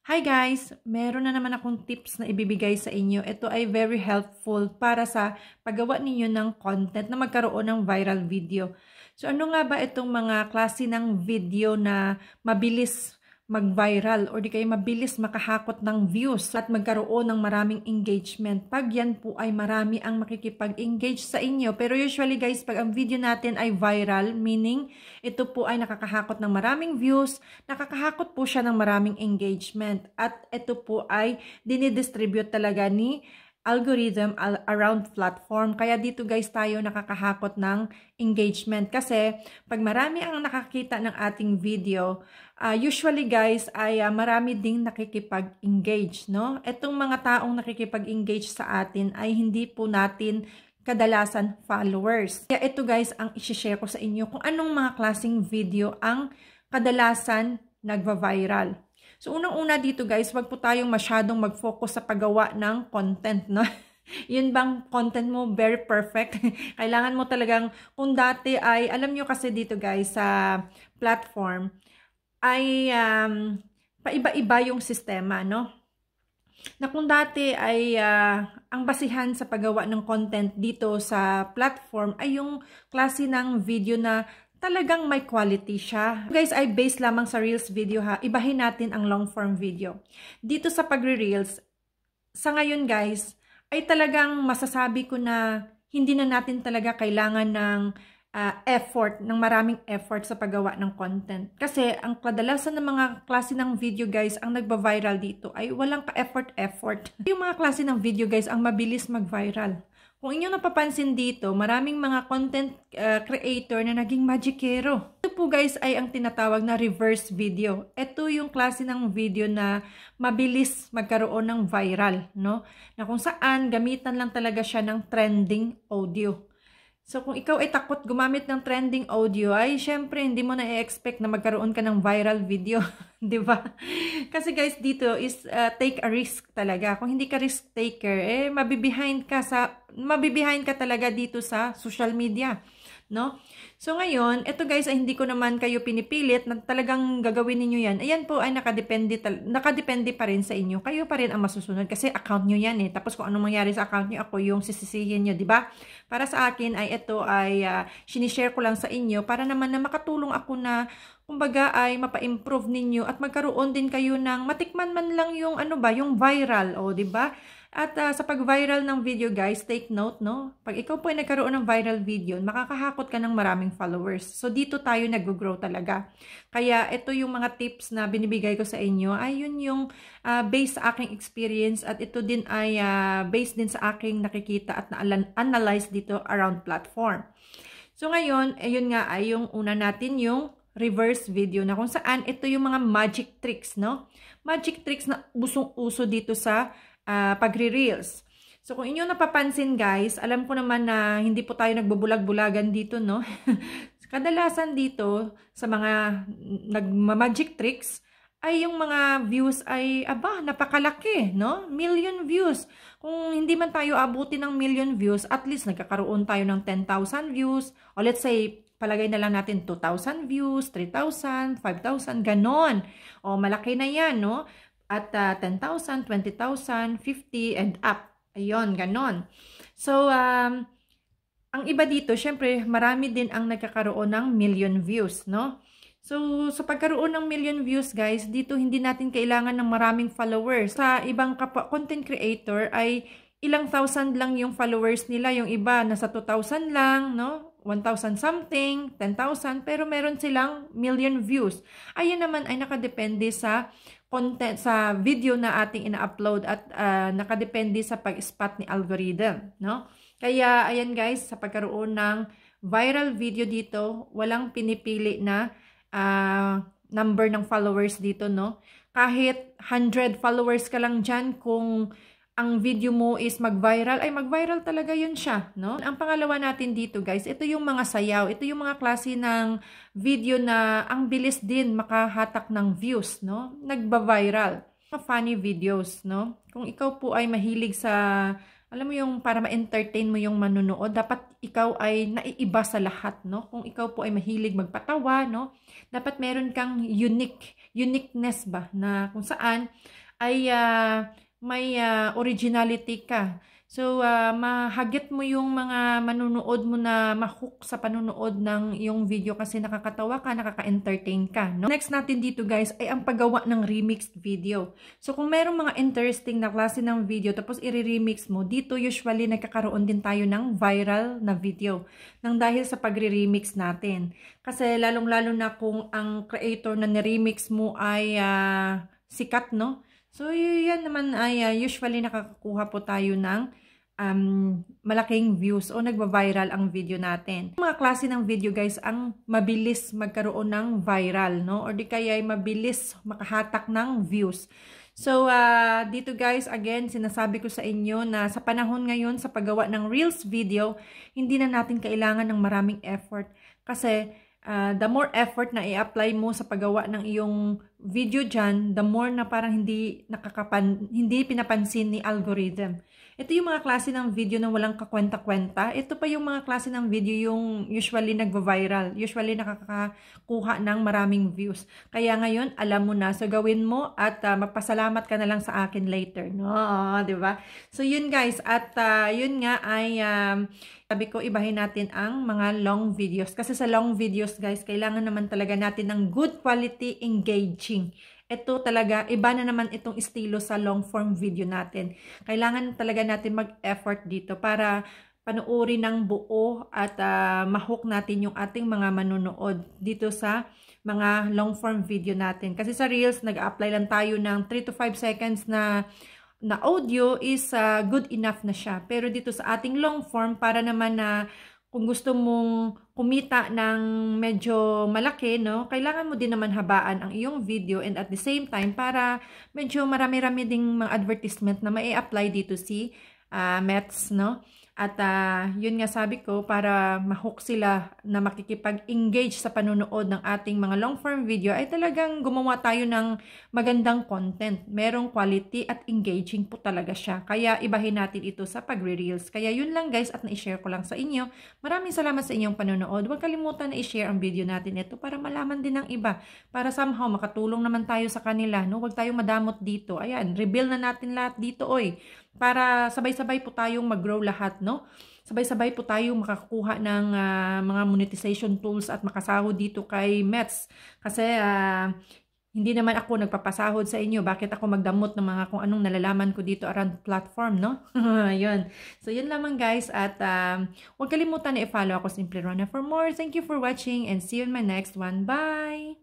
Hi guys! Meron na naman akong tips na ibibigay sa inyo. Ito ay very helpful para sa paggawa ninyo ng content na magkaroon ng viral video. So ano nga ba itong mga klase ng video na mabilis mag-viral or di kaya mabilis makahakot ng views at magkaroon ng maraming engagement? Pag yan po ay marami ang makikipag-engage sa inyo. Pero usually guys, pag ang video natin ay viral, meaning ito po ay nakakahakot ng maraming views, nakakahakot po siya ng maraming engagement. At ito po ay dinidistribute talaga ni algorithm around platform. Kaya dito guys tayo nakakahakot ng engagement. Kasi pag marami ang nakakita ng ating video, usually guys ay marami ding nakikipag-engage, no? Itong mga taong nakikipag-engage sa atin ay hindi po natin kadalasan followers. Kaya ito guys ang i-share ko sa inyo kung anong mga klaseng video ang kadalasan nagva-viral. So, unang-una dito guys, wag po tayong masyadong mag-focus sa paggawa ng content, no? Yun bang content mo very perfect? Kailangan mo talagang, kung dati ay, alam nyo kasi dito guys, sa platform, ay paiba-iba yung sistema, no? Na kung dati ay ang basihan sa paggawa ng content dito sa platform ay yung klase ng video na talagang may quality siya. Guys, ay based lamang sa Reels video ha. Ibahin natin ang long form video. Dito sa pagre-Reels, sa ngayon guys, ay talagang masasabi ko na hindi na natin talaga kailangan ng effort, ng maraming effort sa paggawa ng content. Kasi ang kadalasan ng mga klase ng video guys, ang nagba-viral dito ay walang ka-effort. Yung mga klase ng video guys, ang mabilis mag-viral. Kung inyo napapansin dito, maraming mga content creator na naging magikero. Ito po guys ay ang tinatawag na reverse video. Ito yung klase ng video na mabilis magkaroon ng viral, no? Na kung saan gamitan lang talaga siya ng trending audio. So, kung ikaw ay takot gumamit ng trending audio, ay syempre hindi mo na i-expect na magkaroon ka ng viral video. Diba? Kasi guys, dito is take a risk talaga. Kung hindi ka risk taker, mabibehind ka talaga dito sa social media. No? So ngayon, ito guys ay hindi ko naman kayo pinipilit na talagang gagawin ninyo yan. Ayan po ay nakadepende pa rin sa inyo. Kayo pa rin ang masusunod kasi account nyo yan eh. Tapos kung anong mangyari sa account nyo, ako yung sisisihin nyo, di ba? Para sa akin ay ito ay sinishare ko lang sa inyo para naman na makatulong ako na kumbaga ay mapa-improve ninyo at magkaroon din kayo ng matikman man lang yung ano ba, yung viral, o di ba? At sa pag-viral ng video guys, take note, no? Pag ikaw po ay nagkaroon ng viral video, makakahakot ka ng maraming followers. So dito tayo nag-grow talaga. Kaya ito yung mga tips na binibigay ko sa inyo, ay yun yung based sa aking experience at ito din ay based din sa aking nakikita at na-analyze dito around platform. So ngayon, ayun nga ay yung una natin yung reverse video na kung saan ito yung mga magic tricks, no? Magic tricks na usong-uso dito sa pagre-reels. So, kung inyo napapansin guys, alam ko naman na hindi po tayo nagbubulag-bulagan dito, no? Kadalasan dito, sa mga nagma-magic tricks, ay yung mga views ay, napakalaki, no? Million views. Kung hindi man tayo abutin ng million views, at least nagkakaroon tayo ng 10,000 views, o let's say, palagay na lang natin 2,000 views, 3,000, 5,000, ganon. O, malaki na yan, no? At 10,000, 20,000, 50 and up. Ayun, ganon. So, ang iba dito, syempre, marami din ang nagkakaroon ng million views, no? So, sa pagkaroon ng million views, guys, dito hindi natin kailangan ng maraming followers. Sa ibang content creator ay ilang thousand lang yung followers nila. Yung iba, nasa 2,000 lang, no? 1,000 something, 10,000, pero meron silang million views. Ayan naman ay nakadepende sa content, sa video na ating ina-upload at nakadepende sa pag-spot ni algorithm, no? Kaya, ayan guys, sa pagkaroon ng viral video dito, walang pinipili na number ng followers dito, no? Kahit 100 followers ka lang dyan, kung ang video mo is mag-viral, ay mag-viral talaga yun siya, no? Ang pangalawa natin dito, guys, ito yung mga sayaw. Ito yung mga klase ng video na ang bilis din makahatak ng views, no? Nagba-viral. Mga funny videos, no? Kung ikaw po ay mahilig sa alam mo yung para ma-entertain mo yung manunood, dapat ikaw ay naiiba sa lahat, no? Kung ikaw po ay mahilig magpatawa, no? Dapat meron kang uniqueness ba, na kung saan ay may originality ka. So, mahagit mo yung mga manunood mo na mahook sa panunood ng yung video kasi nakakatawa ka, nakaka-entertain ka. No? Next natin dito guys ay ang paggawa ng remixed video. So, kung merong mga interesting na klase ng video tapos i-remix mo, dito usually nagkakaroon din tayo ng viral na video nang dahil sa pagre-remix natin. Kasi lalong-lalo na kung ang creator na ni-remix mo ay sikat, no? So, yan naman ay usually nakakakuha po tayo ng malaking views o nagba-viral ang video natin. Mga klase ng video guys ang mabilis magkaroon ng viral, no? Or di kaya ay mabilis makahatak ng views. So, dito guys, again, sinasabi ko sa inyo na sa panahon ngayon sa paggawa ng Reels video, hindi na natin kailangan ng maraming effort. Kasi, the more effort na i-apply mo sa paggawa ng iyong video dyan, the more na parang hindi pinapansin ni algorithm. Ito yung mga klase ng video na walang kakwenta-kwenta. Ito pa yung mga klase ng video yung usually nagva-viral. Usually nakakakuha ng maraming views. Kaya ngayon, alam mo na. So, gawin mo at magpasalamat ka na lang sa akin later. No? Diba? So, yun guys. At yun nga ay sabi ko, ibahin natin ang mga long videos. Kasi sa long videos guys, kailangan naman talaga natin ng good quality engaging. Ito talaga, iba na naman itong estilo sa long form video natin. Kailangan talaga natin mag-effort dito para panuorin ng buo at mahook natin yung ating mga manunood dito sa mga long form video natin. Kasi sa Reels, nag-apply lang tayo ng 3 to 5 seconds na audio is good enough na siya. Pero dito sa ating long form, para naman na kung gusto mong kumita ng medyo malaki, no, kailangan mo din naman habaan ang iyong video and at the same time para medyo marami-rami ding mga advertisement na mai-apply dito si Mets, no? At yun nga sabi ko, para mahook sila na makikipag-engage sa panunood ng ating mga long-form video, ay talagang gumawa tayo ng magandang content. Merong quality at engaging po talaga siya. Kaya ibahin natin ito sa pagre-reels. Kaya yun lang guys at na-share ko lang sa inyo. Maraming salamat sa inyong panunood. Huwag kalimutan na i-share ang video natin ito para malaman din ng iba. Para somehow makatulong naman tayo sa kanila. No? Huwag tayong madamot dito. Ayan, reveal na natin lahat dito, oy. Para sabay-sabay po tayong mag-grow lahat, no? Sabay-sabay po tayong makakuha ng mga monetization tools at makasahod dito kay Mets. Kasi hindi naman ako nagpapasahod sa inyo. Bakit ako magdamot ng mga kung anong nalalaman ko dito around platform, no? Yun. So, yun lamang guys. At huwag kalimutan na i-follow ako, Simply Rona, for more. Thank you for watching and see you in my next one. Bye!